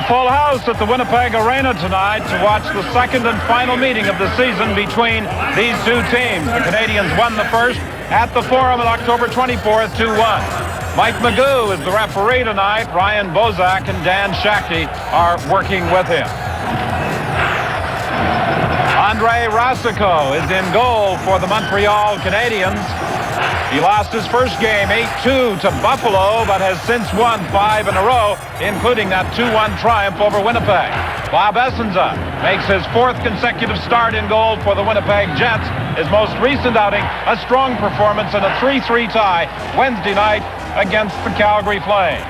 A full house at the Winnipeg Arena tonight to watch the second and final meeting of the season between these two teams. The Canadiens won the first at the Forum on October 24th, 2-1. Mike Magoo is the referee tonight. Ryan Bozak and Dan Shakti are working with him. Andre Racicot is in goal for the Montreal Canadiens. He lost his first game 8-2 to Buffalo, but has since won 5 in a row, including that 2-1 triumph over Winnipeg. Bob Essensa makes his 4th consecutive start in goal for the Winnipeg Jets. His most recent outing, a strong performance in a 3-3 tie Wednesday night against the Calgary Flames.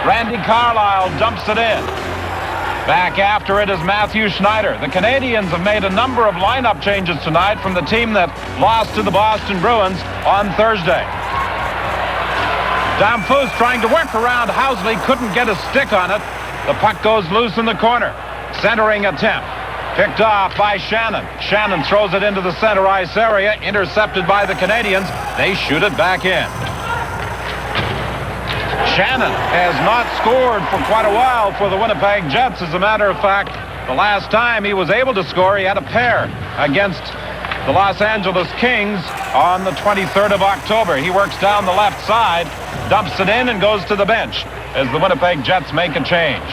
Randy Carlyle dumps it in. Back after it is Matthew Schneider. The Canadiens have made a number of lineup changes tonight from the team that lost to the Boston Bruins on Thursday. Damphousse trying to work around Housley, couldn't get a stick on it. The puck goes loose in the corner. Centering attempt. Picked off by Shannon. Shannon throws it into the center ice area, intercepted by the Canadiens. They shoot it back in. Shannon has not scored for quite a while for the Winnipeg Jets. As a matter of fact, the last time he was able to score, he had a pair against the Los Angeles Kings on the 23rd of October. He works down the left side, dumps it in, and goes to the bench as the Winnipeg Jets make a change.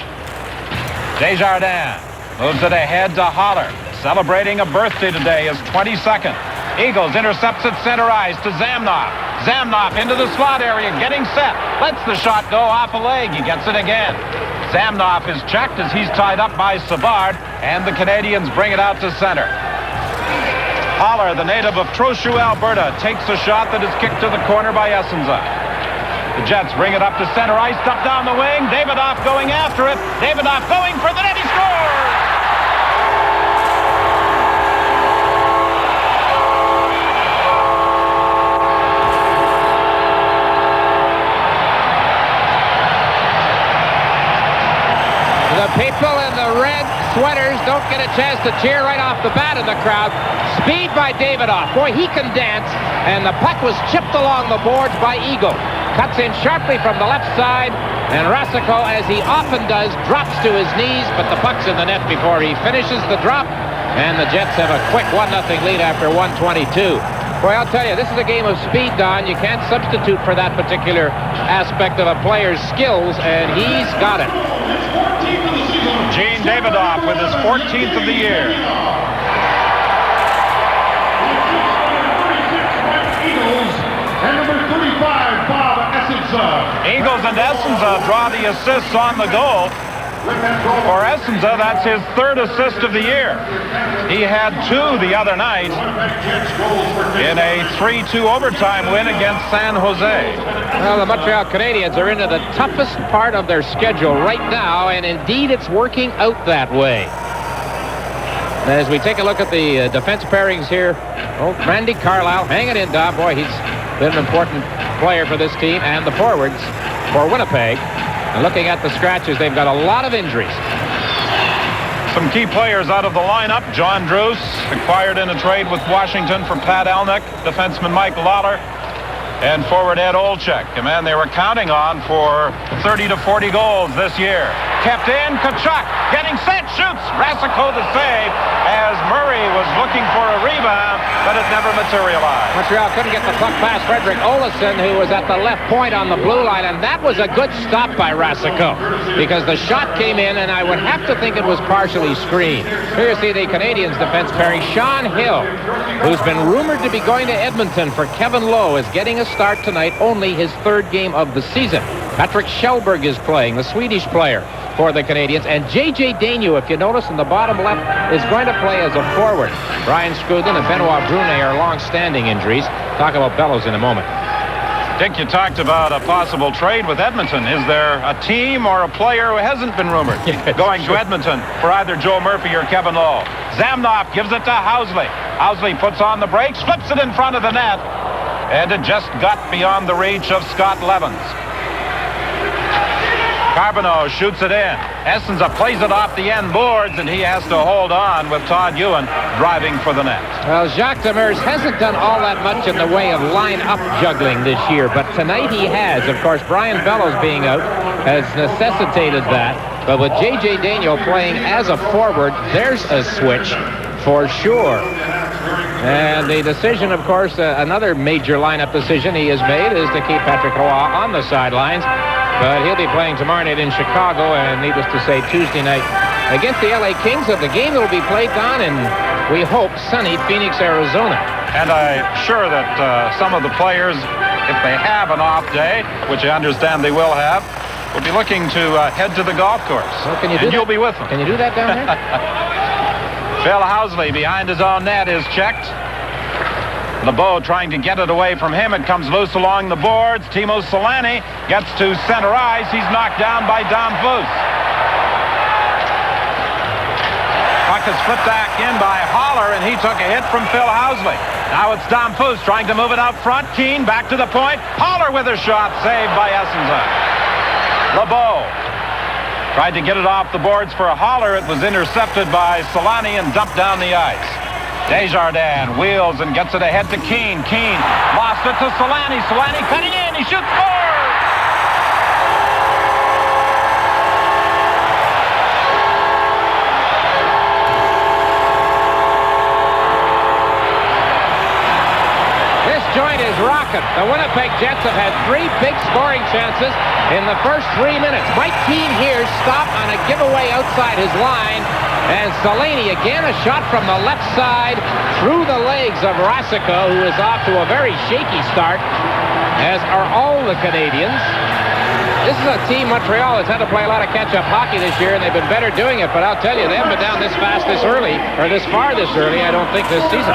Desjardins moves it ahead to Holler. Celebrating a birthday today, his 22nd. Eagles intercepts at center ice to Zamnoff. Zamnoff into the slot area, getting set. Lets the shot go off a leg. He gets it again. Zamnoff is checked as he's tied up by Savard, and the Canadiens bring it out to center. Holler, the native of Trochu, Alberta, takes a shot that is kicked to the corner by Essensa. The Jets bring it up to center ice, up down the wing. Davydov going after it. Davydov going for the net. He scores! The people in the red sweaters don't get a chance to cheer right off the bat in the crowd. Speed by Davydov. Boy, he can dance. And the puck was chipped along the boards by Eagle. Cuts in sharply from the left side. And Racicot, as he often does, drops to his knees. But the puck's in the net before he finishes the drop. And the Jets have a quick 1-0 lead after 1:22. Boy, I'll tell you, this is a game of speed, Don. You can't substitute for that particular aspect of a player's skills. And he's got it. Gene Davydov with his 14th of the year. And number 35, Bob Essensa. Eagles and Essensa draw the assists on the goal. For Essensa, that's his 3rd assist of the year. He had 2 the other night in a 3-2 overtime win against San Jose. Well, the Montreal Canadiens are into the toughest part of their schedule right now, and indeed it's working out that way. As we take a look at the defense pairings here, Randy Carlyle, hang it in, Don. Boy, he's been an important player for this team, and the forwards for Winnipeg. And looking at the scratches, they've got a lot of injuries. Some key players out of the lineup. John Druce, acquired in a trade with Washington for Pat Elnick. Defenseman Mike Lawler. And forward Ed Olczyk, a man they were counting on for 30 to 40 goals this year. Kept in, Tkachuk getting set, shoots. Racicot the save as Murray was looking for a rebound, but it never materialized. Montreal couldn't get the puck past Frederick Olofsson, who was at the left point on the blue line, and that was a good stop by Racicot because the shot came in, and I would have to think it was partially screened. Here you see the Canadiens defense pairing. Sean Hill, who's been rumored to be going to Edmonton for Kevin Lowe, is getting a start tonight, only his 3rd game of the season. Patrick Kjellberg is playing, the Swedish player for the Canadiens, and J.J. Daigneault, if you notice in the bottom left, is going to play as a forward. Brian Scruden and Benoit Brunet are long-standing injuries. Talk about Bellows in a moment. Dick, you talked about a possible trade with Edmonton. Is there a team or a player who hasn't been rumored going to Edmonton for either Joe Murphy or Kevin Lowe? Zamnoff gives it to Housley. Housley puts on the brakes, flips it in front of the net, and it just got beyond the reach of Scott Levens. Carbonneau shoots it in. Essensa plays it off the end boards, and he has to hold on with Todd Ewen driving for the net. Well, Jacques Demers hasn't done all that much in the way of line-up juggling this year, but tonight he has. Of course, Brian Bellows being out has necessitated that. But with J.J. Daniel playing as a forward, there's a switch for sure. And the decision, of course, another major lineup decision he has made is to keep Patrick Roy on the sidelines. But he'll be playing tomorrow night in Chicago, and needless to say, Tuesday night against the LA Kings. Of the game that will be played down in, we hope, sunny Phoenix, Arizona. And I'm sure that some of the players, if they have an off day, which I understand they will have, will be looking to head to the golf course. Well, can you do and that? You'll be with them. Can you do that down there? Phil Housley behind his own net is checked. Lebeau trying to get it away from him. It comes loose along the boards. Teemu Selanne gets to center ice. He's knocked down by Damphousse. Puck is flipped back in by Holler, and he took a hit from Phil Housley. Now it's Damphousse trying to move it out front. Keane back to the point. Holler with a shot, saved by Essensa. Lebeau tried to get it off the boards for a Holler. It was intercepted by Selanne and dumped down the ice. Desjardins wheels and gets it ahead to Keane. Keane lost it to Selanne. Selanne cutting in. He shoots forward. This joint is rocking. The Winnipeg Jets have had 3 big scoring chances in the first 3 minutes. Mike Keane here stopped on a giveaway outside his line. And Selanne again, a shot from the left side through the legs of Rasico, who is off to a very shaky start, as are all the Canadiens. This is a team, Montreal, has had to play a lot of catch-up hockey this year, and they've been better doing it. But I'll tell you, they haven't been down this fast this early, or this far this early, I don't think, this season.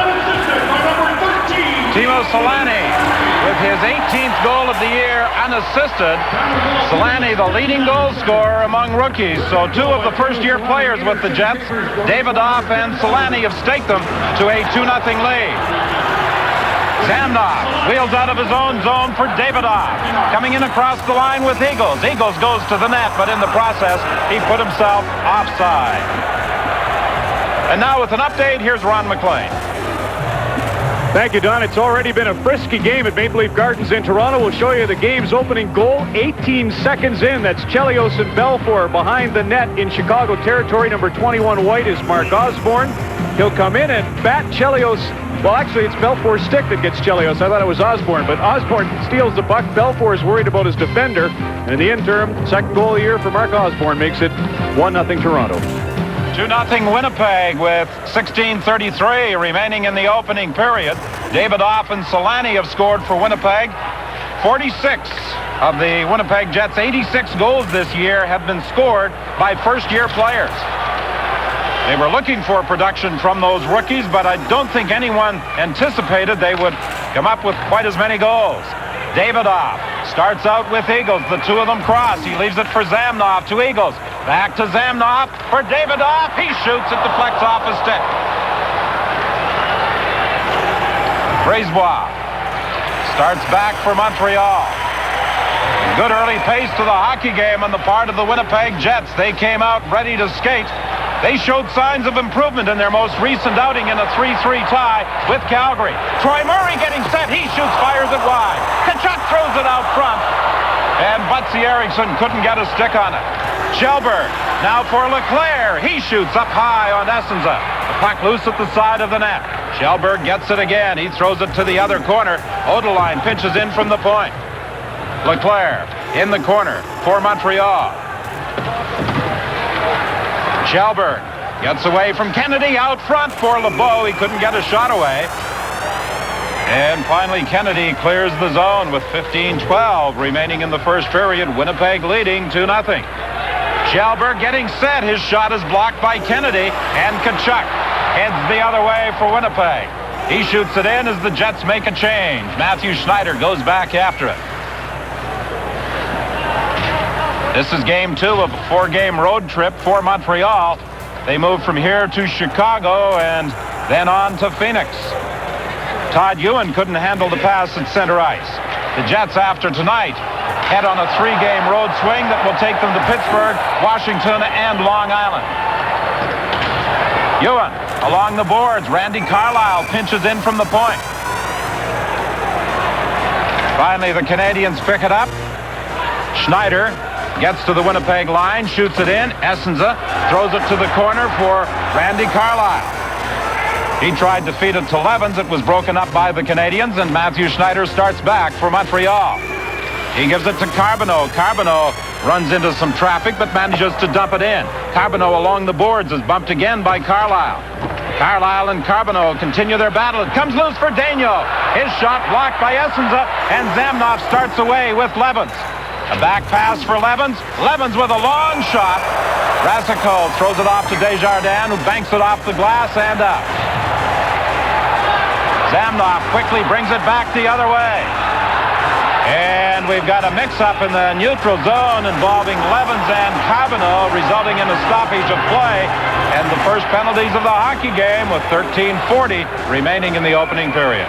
Teemu Selanne with his 18th goal of the year unassisted. Selanne, the leading goal scorer among rookies. So 2 of the first-year players with the Jets, Davydov and Selanne, have staked them to a 2-0 lead. Zamnov wheels out of his own zone for Davydov. Coming in across the line with Eagles. Eagles goes to the net, but in the process, he put himself offside. And now with an update, here's Ron McLean. Thank you, Don. It's already been a frisky game at Maple Leaf Gardens in Toronto. We'll show you the game's opening goal. 18 seconds in. That's Chelios and Belfour behind the net in Chicago territory. Number 21 white is Mark Osborne. He'll come in and bat Chelios. Well, actually, it's Belfour's stick that gets Chelios. I thought it was Osborne, but Osborne steals the puck. Belfour is worried about his defender. And in the interim, second goal of the year for Mark Osborne makes it 1-0 Toronto. 2-0 Winnipeg with 16:33 remaining in the opening period. Davydov and Selanne have scored for Winnipeg. 46 of the Winnipeg Jets' 86 goals this year have been scored by first-year players. They were looking for production from those rookies, but I don't think anyone anticipated they would come up with quite as many goals. Davydov starts out with Eagles. The 2 of them cross. He leaves it for Zamnov to Eagles. Back to Zamnov for Davydov. He shoots. It deflects off his stick. Brisebois starts back for Montreal. Good early pace to the hockey game on the part of the Winnipeg Jets. They came out ready to skate. They showed signs of improvement in their most recent outing in a 3-3 tie with Calgary. Troy Murray getting set. He shoots, fires it wide. Tkachuk throws it out front. And Butsy Eriksson couldn't get a stick on it. Shelberg now for Leclair. He shoots up high on Essensa. The puck loose at the side of the net. Shelberg gets it again. He throws it to the other corner. Odeline pinches in from the point. Leclair in the corner for Montreal. Shelberg gets away from Kennedy out front for Lebeau. He couldn't get a shot away. And finally, Kennedy clears the zone with 15-12 remaining in the first period. Winnipeg leading 2-0. Shelberg getting set. His shot is blocked by Kennedy. And Tkachuk heads the other way for Winnipeg. He shoots it in as the Jets make a change. Matthew Schneider goes back after it. This is game 2 of a 4-game road trip for Montreal. They move from here to Chicago and then on to Phoenix. Todd Ewen couldn't handle the pass at center ice. The Jets, after tonight, head on a 3-game road swing that will take them to Pittsburgh, Washington, and Long Island. Ewen along the boards. Randy Carlyle pinches in from the point. Finally, the Canadiens pick it up. Schneider gets to the Winnipeg line, shoots it in. Essensa throws it to the corner for Randy Carlyle. He tried to feed it to Levens. It was broken up by the Canadiens, and Matthew Schneider starts back for Montreal. He gives it to Carbonneau. Carbonneau runs into some traffic, but manages to dump it in. Carbonneau along the boards is bumped again by Carlyle. Carlyle and Carbonneau continue their battle. It comes loose for Daigneault. His shot blocked by Essensa, and Zamnoff starts away with Levens. A back pass for Levens. Levens with a long shot. Rasico throws it off to Desjardins, who banks it off the glass and out. Zamnoff quickly brings it back the other way. And we've got a mix-up in the neutral zone involving Levens and Carbonneau, resulting in a stoppage of play and the first penalties of the hockey game with 13:40 remaining in the opening period.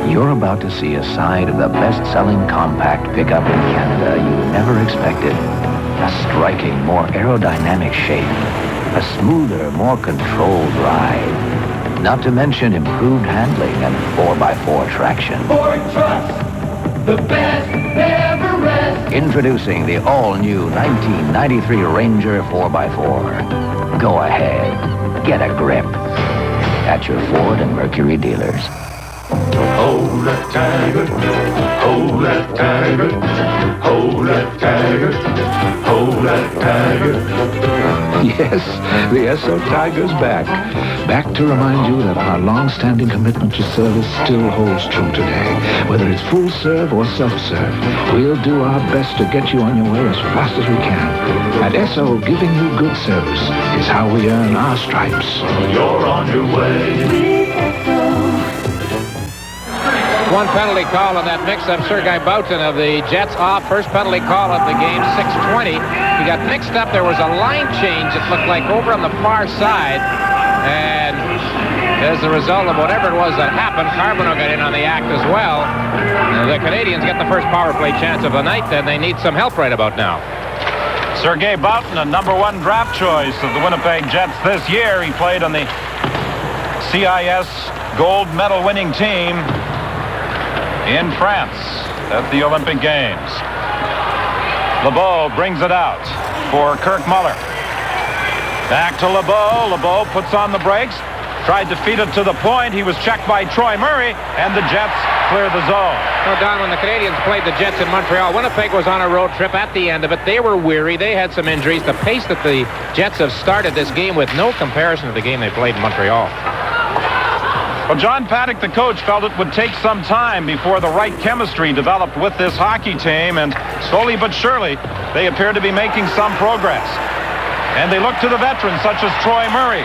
You're about to see a side of the best-selling compact pickup in Canada you never expected. A striking, more aerodynamic shape. A smoother, more controlled ride. Not to mention improved handling and 4x4 traction. Ford Trucks, the best never rest. Introducing the all-new 1993 Ranger 4x4. Go ahead, get a grip at your Ford and Mercury dealers. Hold that tiger, hold that tiger, hold that tiger, hold that tiger. Yes, the Esso Tiger's back. Back to remind you that our long-standing commitment to service still holds true today. Whether it's full serve or self-serve, we'll do our best to get you on your way as fast as we can. At Esso, giving you good service is how we earn our stripes. You're on your way. One penalty call on that mix-up. Sergei Bautin of the Jets off. First penalty call of the game, 6:20. He got mixed up. There was a line change, it looked like, over on the far side. And as a result of whatever it was that happened, Carbonneau got in on the act as well. And the Canadiens get the first power play chance of the night, and they need some help right about now. Sergei Bautin, a #1 draft choice of the Winnipeg Jets this year. He played on the CIS gold medal winning team in France at the Olympic Games. Lebeau brings it out for Kirk Muller. Back to Lebeau. Lebeau puts on the brakes. Tried to feed it to the point. He was checked by Troy Murray, and the Jets clear the zone. Now, Don, when the Canadiens played the Jets in Montreal, Winnipeg was on a road trip at the end of it. They were weary. They had some injuries. The pace that the Jets have started this game with, no comparison to the game they played in Montreal. Well, John Paddock, the coach, felt it would take some time before the right chemistry developed with this hockey team, and slowly but surely, they appear to be making some progress. And they look to the veterans, such as Troy Murray,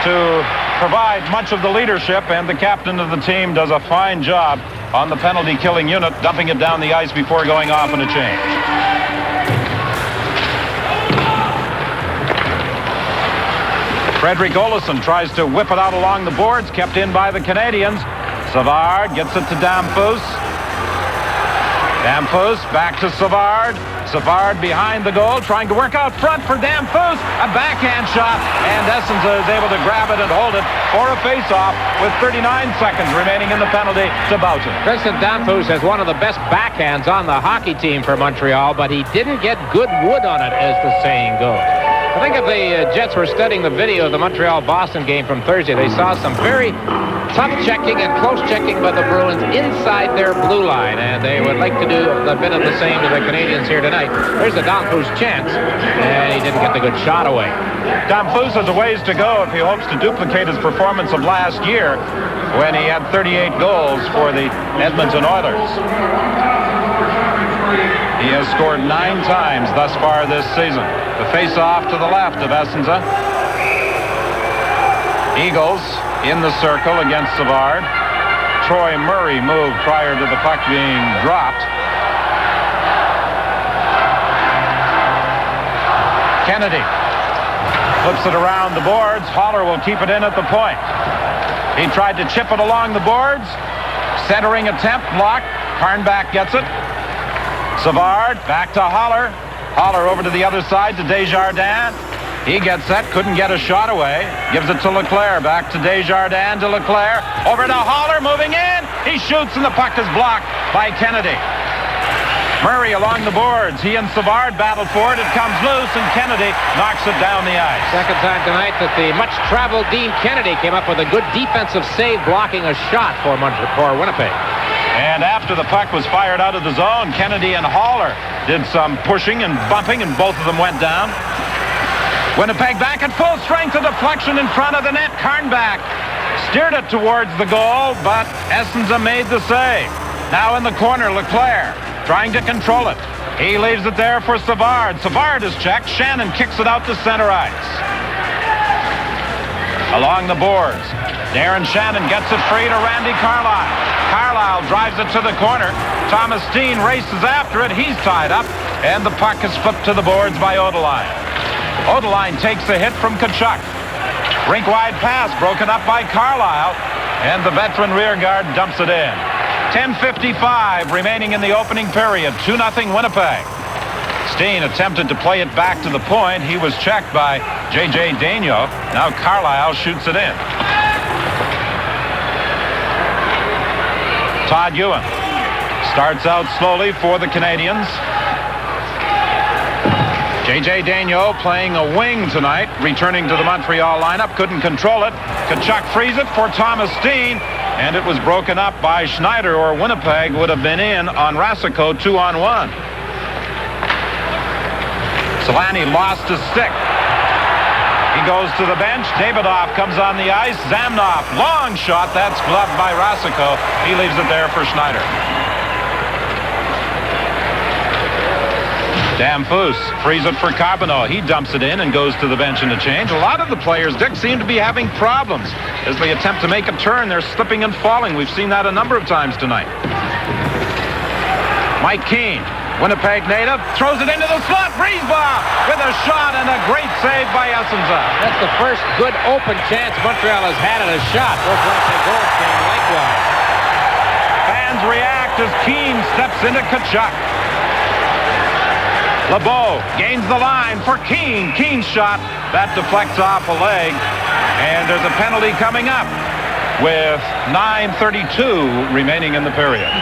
to provide much of the leadership, and the captain of the team does a fine job on the penalty-killing unit, dumping it down the ice before going off in a change. Frederick Olofsson tries to whip it out along the boards, kept in by the Canadiens. Savard gets it to Damphousse. Damphousse back to Savard. Savard behind the goal, trying to work out front for Damphousse. A backhand shot, and Essensa is able to grab it and hold it for a face-off with 39 seconds remaining in the penalty to Bautin. Vincent Damphousse has one of the best backhands on the hockey team for Montreal, but he didn't get good wood on it, as the saying goes. I think if the Jets were studying the video of the Montreal-Boston game from Thursday, they saw some very tough checking and close checking by the Bruins inside their blue line, and they would like to do a bit of the same to the Canadiens here tonight. There's the Damphousse chance, and he didn't get the good shot away. Damphousse has a ways to go if he hopes to duplicate his performance of last year when he had 38 goals for the Edmonton Oilers. He has scored 9 times thus far this season. The face-off to the left of Essensa. Eagles in the circle against Savard. Troy Murray moved prior to the puck being dropped. Kennedy flips it around the boards. Haller will keep it in at the point. He tried to chip it along the boards. Centering attempt blocked. Karnback gets it. Savard back to Haller. Haller over to the other side to Desjardins. He gets set, couldn't get a shot away. Gives it to Leclair, back to Desjardins, to Leclair. Over to Haller, moving in. He shoots, and the puck is blocked by Kennedy. Murray along the boards. He and Savard battle for it. It comes loose, and Kennedy knocks it down the ice. Second time tonight that the much-traveled Dean Kennedy came up with a good defensive save blocking a shot for Winnipeg. And after the puck was fired out of the zone, Kennedy and Haller did some pushing and bumping, and both of them went down. Winnipeg back at full strength, a deflection in front of the net. Karnback steered it towards the goal, but Essensa made the save. Now in the corner, Leclair trying to control it. He leaves it there for Savard. Savard is checked. Shannon kicks it out to center ice. Along the boards, Darren Shannon gets it free to Randy Carlyle. Carlyle drives it to the corner. Thomas Steen races after it. He's tied up, and the puck is flipped to the boards by Odeline. Odeline takes a hit from Tkachuk. Rink-wide pass broken up by Carlyle, and the veteran rearguard dumps it in. 10:55 remaining in the opening period. 2-0 Winnipeg. Steen attempted to play it back to the point. He was checked by J.J. Daigneault. Now Carlyle shoots it in. Todd Ewen starts out slowly for the Canadiens. J.J. Daigneault playing a wing tonight, returning to the Montreal lineup. Couldn't control it. Tkachuk frees it for Thomas Steen, and it was broken up by Schneider, or Winnipeg would have been in on Rasico 2-on-1. Selanne lost his stick. He goes to the bench. Davydov comes on the ice. Zamnoff, long shot. That's gloved by Rasico. He leaves it there for Schneider. Damphousse frees it for Carbonneau. He dumps it in and goes to the bench in a change. A lot of the players, Dick, seem to be having problems as they attempt to make a turn. They're slipping and falling. We've seen that a number of times tonight. Mike Keane, Winnipeg native, throws it into the slot. Brisebois with a shot and a great save by Essensa. That's the first good open chance Montreal has had at a shot. Both Winnipeg goals came likewise. Fans react as Keane steps into Tkachuk. Lebeau gains the line for Keane. Keane's shot, that deflects off a leg. And there's a penalty coming up with 9:32 remaining in the period.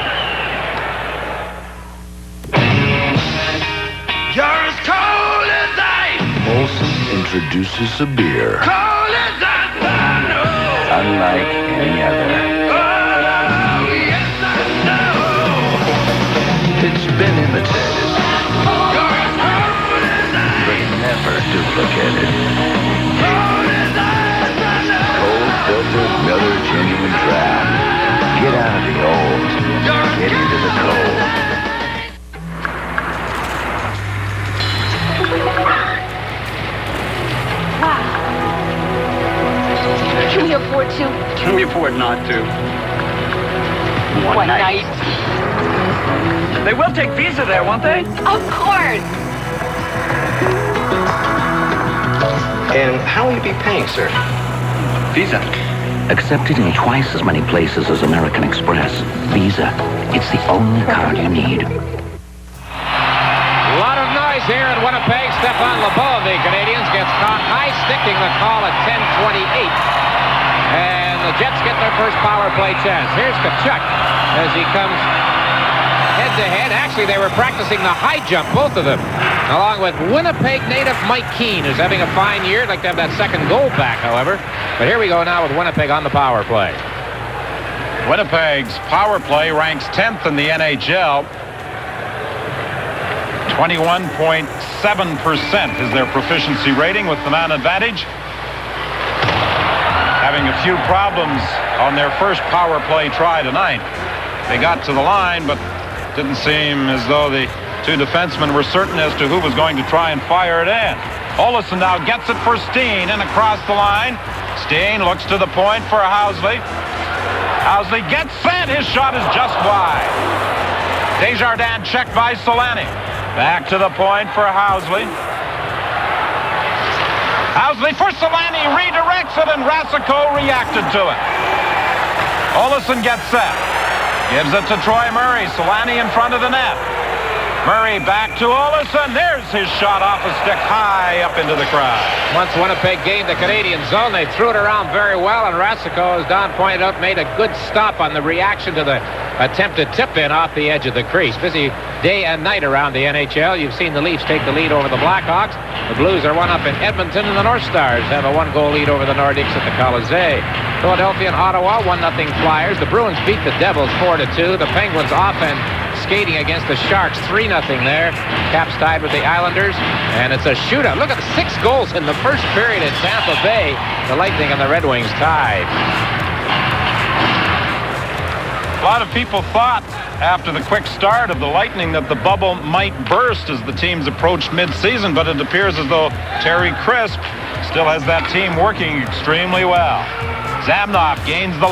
You're as cold as ice. Molson introduces a beer Cold as ice, I know. Unlike any other. Oh, yes, I know. It's been imitated, You're as cold as ice. but never duplicated. Cold as ice, I know. Cold filtered Miller Genuine Draft. Get out of the old. Get into the cold. Can we afford to? Can we afford not to? One night. They will take Visa there, won't they? Of course. And how will you be paying, sir? Visa. Accepted in twice as many places as American Express. Visa. It's the only card you need. A lot of noise here in Winnipeg. Stephan Lebeau of the Canadiens gets caught high-sticking the call at 10:28. And the Jets get their first power play chance. Here's Tkachuk as he comes head-to-head. Actually, they were practicing the high jump, both of them, along with Winnipeg native Mike Keane, who's having a fine year. I'd like to have that second goal back, however. But here we go now with Winnipeg on the power play. Winnipeg's power play ranks 10th in the NHL. 21.7% is their proficiency rating with the man advantage. Having a few problems on their first power play try tonight. They got to the line, but didn't seem as though the two defensemen were certain as to who was going to try and fire it in. Olsen now gets it for Steen and across the line. Steen looks to the point for Housley. Housley gets set. His shot is just wide. Desjardins checked by Selanne. Back to the point for Housley. Housley for Selanne, redirects it, and Rasico reacted to it. Olsen gets set. Gives it to Troy Murray. Selanne in front of the net. Murray back to Olsen. There's his shot off a stick high up into the crowd. Once Winnipeg gained the Canadian zone, they threw it around very well, and Rasico, as Don pointed out, made a good stop on the reaction to the attempted tip-in off the edge of the crease. Busy day and night around the NHL. You've seen the Leafs take the lead over the Blackhawks. The Blues are one up in Edmonton, and the North Stars have a 1-goal lead over the Nordiques at the Colisée. Philadelphia and Ottawa, 1-0 Flyers. The Bruins beat the Devils 4-2. The Penguins off and skating against the Sharks, 3-0 there. Caps tied with the Islanders, and it's a shootout. Look at the 6 goals in the first period in Tampa Bay. The Lightning and the Red Wings tied. A lot of people thought after the quick start of the Lightning that the bubble might burst as the teams approached mid-season, but it appears as though Terry Crisp still has that team working extremely well. Zamnoff gains the